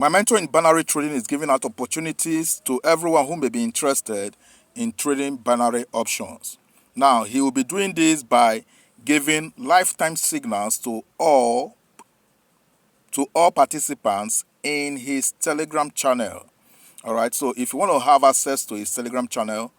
My mentor in binary trading is giving out opportunities to everyone who may be interested in trading binary options. Now, he will be doing this by giving lifetime signals to all participants in his Telegram channel. All right, so if you want to have access to his Telegram channel,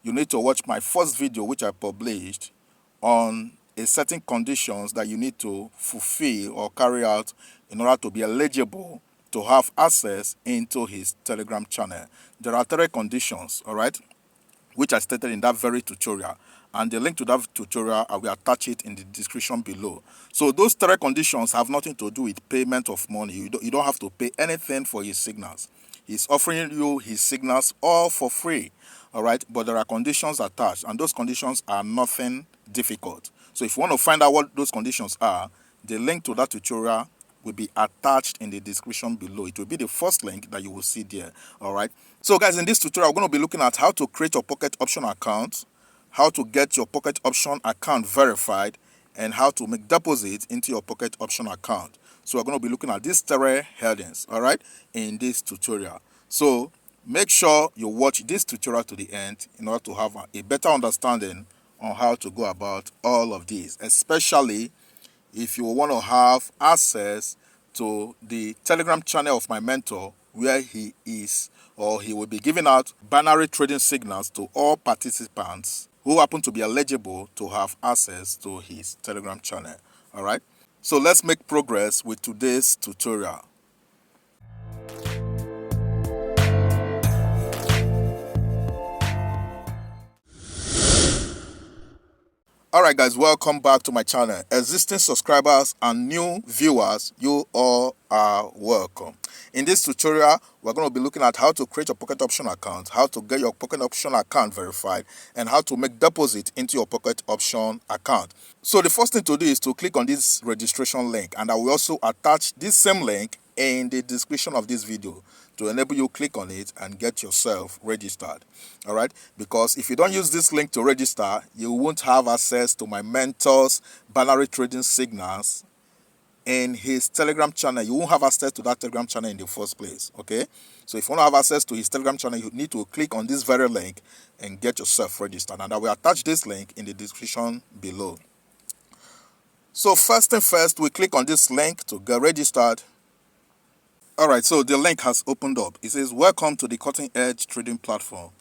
you need to watch my first video, which I published on a certain conditions that you need to fulfill or carry out in order to be eligible to have access into his Telegram channel. There are 3 conditions, all right, which I stated in that very tutorial. And the link to that tutorial, I will attach it in the description below. So those 3 conditions have nothing to do with payment of money. You don't have to pay anything for his signals. He's offering you his signals all for free, all right? But there are conditions attached, and those conditions are nothing difficult. So if you want to find out what those conditions are, the link to that tutorial will be attached in the description below. It will be the first link that you will see there, all right? So guys, in this tutorial, we're going to be looking at how to create your pocket option account, how to get your pocket option account verified, and how to make deposits into your pocket option account. So we're going to be looking at these 3 headings, all right, in this tutorial. So make sure you watch this tutorial to the end in order to have a better understanding on how to go about all of these, especially if you want to have access to the Telegram channel of my mentor, where he is, or he will be giving out binary trading signals to all participants who happen to be eligible to have access to his Telegram channel. All right, so let's make progress with today's tutorial. Alright guys, welcome back to my channel. Existing subscribers and new viewers, you all are welcome. In this tutorial, we're going to be looking at how to create your pocket option account, how to get your pocket option account verified, and how to make deposit into your pocket option account. So the first thing to do is to click on this registration link, and I will also attach this same link in the description of this video to enable you click on it and get yourself registered. All right, because if you don't use this link to register, you won't have access to my mentor's binary trading signals in his Telegram channel. You won't have access to that Telegram channel in the first place. Okay, so if you want to have access to his Telegram channel, you need to click on this very link and get yourself registered, and I will attach this link in the description below. So first thing first, we click on this link to get registered. Alright, so the link has opened up. It says, welcome to the cutting edge trading platform.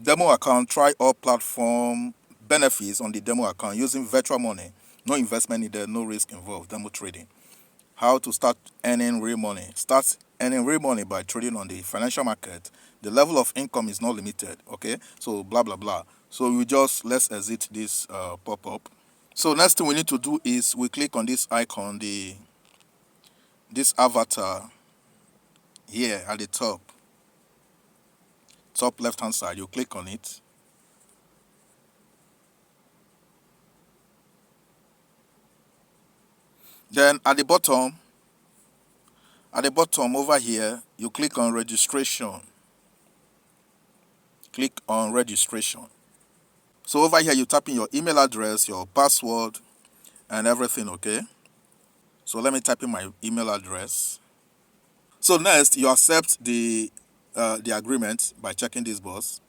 Demo account, try all platform benefits on the demo account using virtual money. No investment needed, no risk involved. Demo trading. How to start earning real money. Start earning real money by trading on the financial market. The level of income is not limited. Okay, so blah blah blah. So let's exit this pop-up. So next thing we need to do is we click on this icon, this avatar here at the top left hand side. You click on it. Then at the bottom over here, you click on registration. Click on registration. So over here, you type in your email address, your password, and everything. Okay, so let me type in my email address. So next, you accept the agreement by checking this box,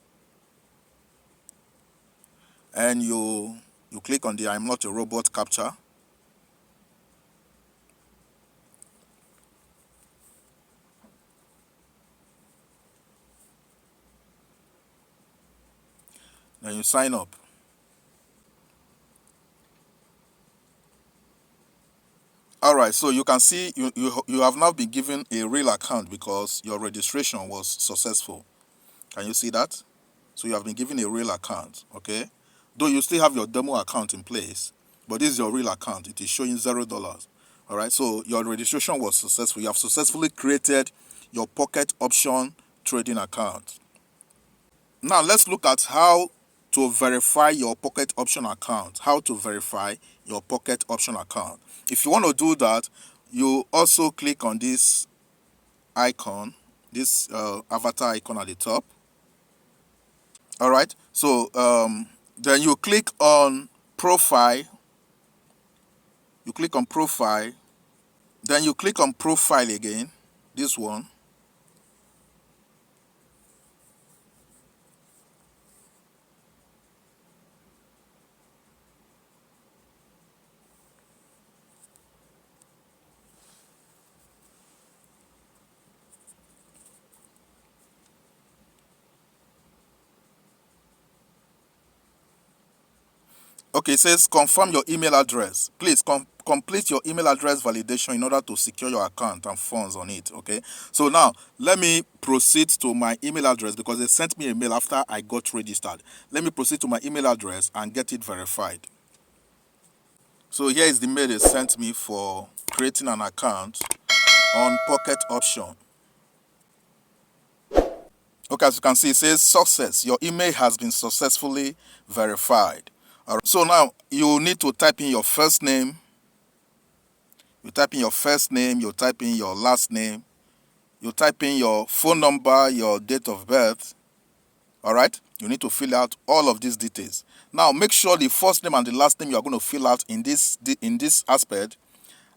and you click on the "I'm not a robot" captcha. Then you sign up. Alright, so you can see you have now been given a real account because your registration was successful. Can you see that? So you have been given a real account, okay? Though you still have your demo account in place, but this is your real account. It is showing $0. Alright, so your registration was successful. You have successfully created your pocket option trading account. Now let's look at how to verify your pocket option account. How to verify your pocket option account. If you want to do that, you also click on this icon, this avatar icon at the top. All right, so then you click on profile. You click on profile. Then you click on profile again, this one. Okay, it says confirm your email address. Please complete your email address validation in order to secure your account and funds on it. Okay, so now let me proceed to my email address because they sent me a mail after I got registered. Let me proceed to my email address and get it verified. So here is the mail they sent me for creating an account on Pocket Option. Okay, as you can see, it says success. Your email has been successfully verified. All right. So now you need to type in your first name. You type in your first name, you type in your last name, you type in your phone number, your date of birth. All right. You need to fill out all of these details. Now make sure the first name and the last name you are going to fill out in this aspect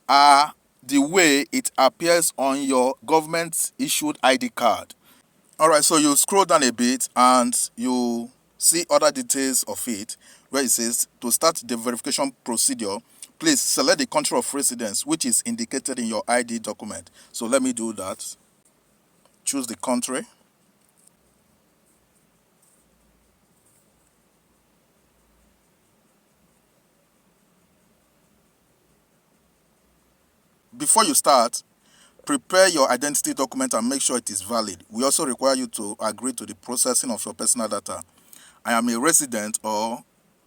are the way it appears on your government issued ID card. All right, so you scroll down a bit and you see other details of it where it says to start the verification procedure, please select the country of residence which is indicated in your ID document. So let me do that. Choose the country. Before you start, prepare your identity document and make sure it is valid. We also require you to agree to the processing of your personal data. I am a resident or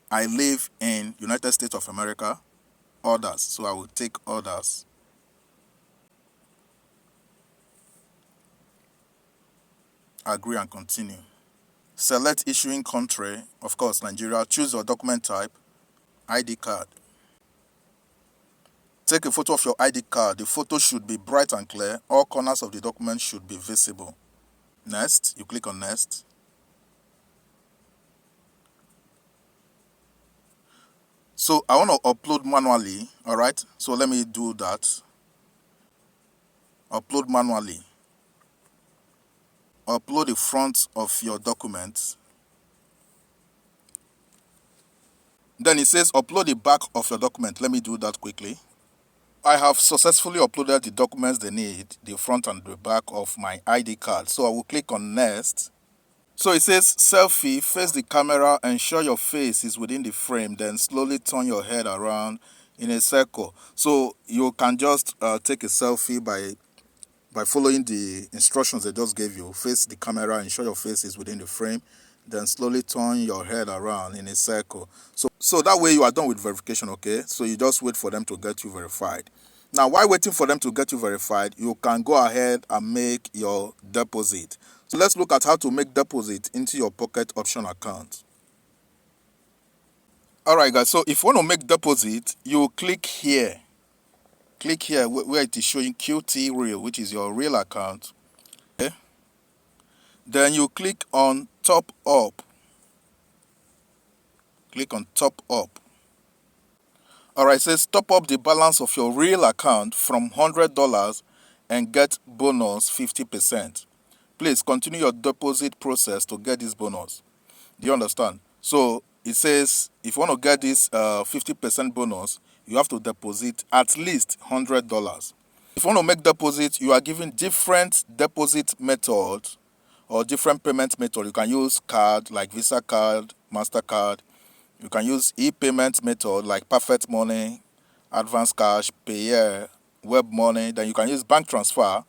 I live in United States of America. Others. So I will take others. Agree and continue. Select issuing country, of course Nigeria. Choose your document type, ID card. Take a photo of your ID card. The photo should be bright and clear. All corners of the document should be visible. Next, you click on next. So I want to upload manually, all right? So let me do that. Upload manually. Upload the front of your document. Then it says upload the back of your document. Let me do that quickly. I have successfully uploaded the documents they need, the front and the back of my ID card. So I will click on next. So it says selfie, face the camera, ensure your face is within the frame, then slowly turn your head around in a circle. So you can just take a selfie by following the instructions they just gave you. Face the camera, ensure your face is within the frame, then slowly turn your head around in a circle. So that way you are done with verification, okay? So you just wait for them to get you verified. Now, while waiting for them to get you verified, you can go ahead and make your deposit. So let's look at how to make deposit into your Pocket Option account. All right, guys. So if you want to make deposit, you click here. Click here where it is showing QT Real, which is your real account. Okay. Then you click on Top Up. Click on Top Up. All right, it says top up the balance of your real account from $100 and get bonus 50%. Please continue your deposit process to get this bonus. Do you understand? So it says if you want to get this 50% bonus, you have to deposit at least $100. If you want to make deposit, you are given different deposit methods or different payment method. You can use card like Visa card, MasterCard. You can use e-payment method like Perfect Money, Advance Cash, Payer, Web Money. Then you can use bank transfer.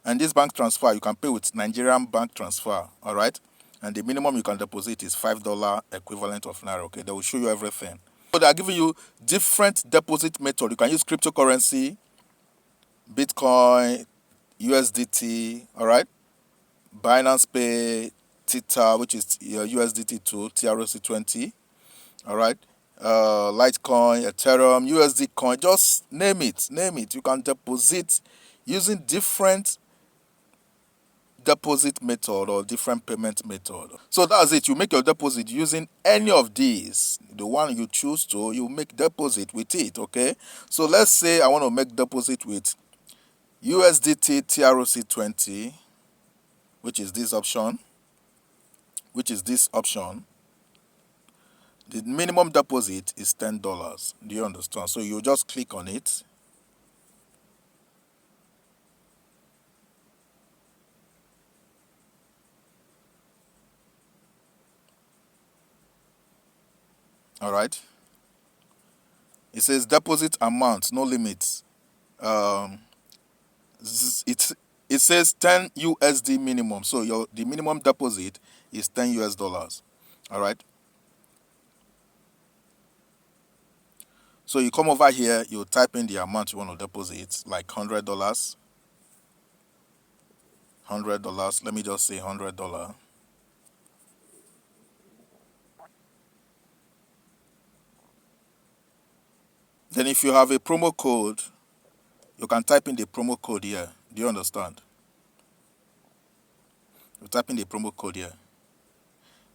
And this bank transfer, you can pay with Nigerian bank transfer, all right? And the minimum you can deposit is $5 equivalent of Naira, okay? They will show you everything. So they are giving you different deposit method. You can use cryptocurrency, Bitcoin, USDT, all right? Binance Pay, Tether, which is USDT2, TRC20, all right? Litecoin, Ethereum, USD coin, just name it. You can deposit using different deposit method or different payment method. So that's it. You make your deposit using any of these. The one you choose to, you make deposit with it, okay? So let's say I want to make deposit with USDT TRC20, which is this option. The minimum deposit is $10. Do you understand? So you just click on it. All right. It says deposit amount, no limits. Um, it says 10 USD minimum. So the minimum deposit is 10 US dollars. All right. So you come over here, you type in the amount you want to deposit, like $100, $100. Let me just say $100. Then if you have a promo code, you can type in the promo code here. Do you understand? You type in the promo code here.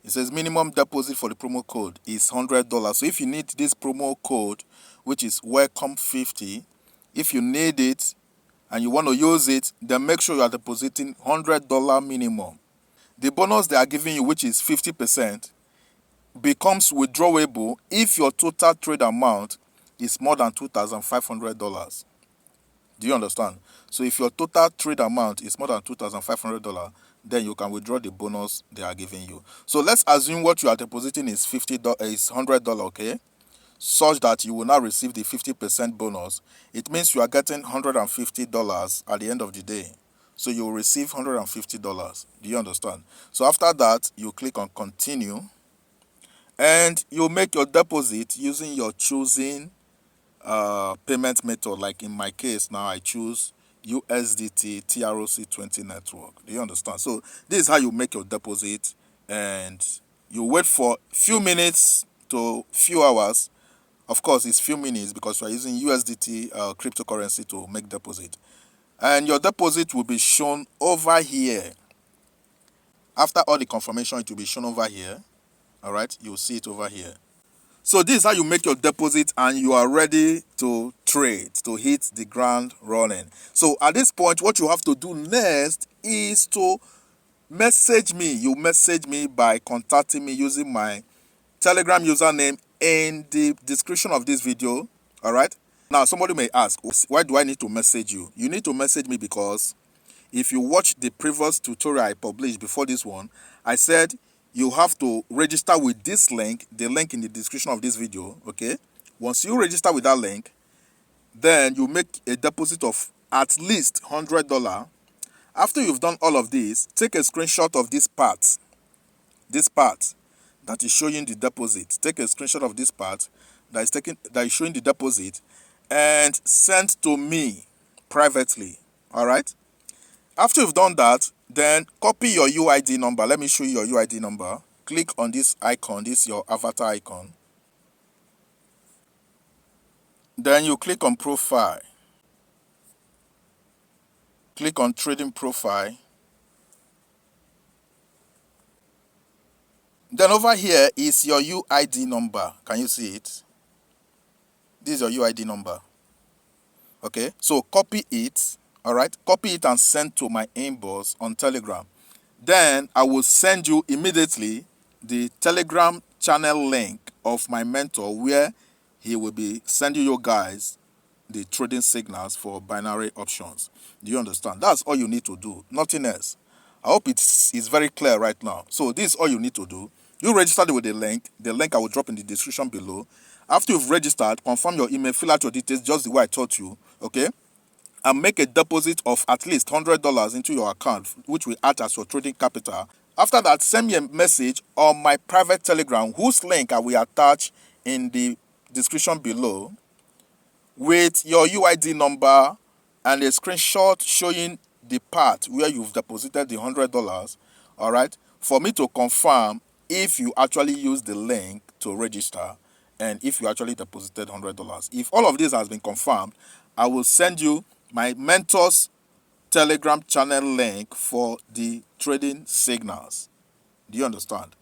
It says minimum deposit for the promo code is $100. So if you need this promo code, which is welcome50, if you need it and you want to use it, then make sure you are depositing $100 minimum. The bonus they are giving you, which is 50%, becomes withdrawable if your total trade amount is more than $2,500. Do you understand? So if your total trade amount is more than $2,500, then you can withdraw the bonus they are giving you. So let's assume what you are depositing is $100, okay? Such that you will now receive the 50% bonus. It means you are getting $150 at the end of the day. So you will receive $150. Do you understand? So after that, you click on continue and you make your deposit using your choosing payment method. Like in my case now, I choose USDT TROC20 network. Do you understand? So this is how you make your deposit, and you wait for few minutes to few hours. Of course, it's few minutes because you are using USDT cryptocurrency to make deposit, and your deposit will be shown over here. After all the confirmation, it will be shown over here. All right, you'll see it over here. So this is how you make your deposit and you are ready to trade, to hit the ground running. So at this point, what you have to do next is to message me. You message me by contacting me using my Telegram username in the description of this video. All right. Now, somebody may ask, why do I need to message you? You need to message me because if you watch the previous tutorial I published before this one, I said you have to register with this link, the link in the description of this video, okay? Once you register with that link, then you make a deposit of at least $100. After you've done all of this, take a screenshot of this part that is showing the deposit. Take a screenshot of this part that is showing the deposit and send to me privately, all right? After you've done that, then copy your UID number. Let me show you your UID number. Click on this icon. This is your avatar icon. Then you click on profile. Click on trading profile. Then over here is your UID number. Can you see it? This is your UID number. Okay, so copy it. All right, copy it and send to my inbox on Telegram. Then I will send you immediately the Telegram channel link of my mentor, where he will be sending you guys the trading signals for binary options. Do you understand? That's all you need to do, nothing else. I hope it's very clear right now. So this is all you need to do. You registered with the link. The link I will drop in the description below. After you've registered, confirm your email, fill out your details just the way I taught you, okay? And make a deposit of at least $100 into your account, which will act as your trading capital. After that, send me a message on my private Telegram, whose link I will attach in the description below, with your UID number and a screenshot showing the part where you've deposited the $100, all right, for me to confirm if you actually use the link to register and if you actually deposited $100. If all of this has been confirmed, I will send you my mentor's Telegram channel link for the trading signals. Do you understand?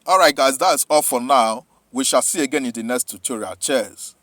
All right, guys, that's all for now. We shall see again in the next tutorial. Cheers.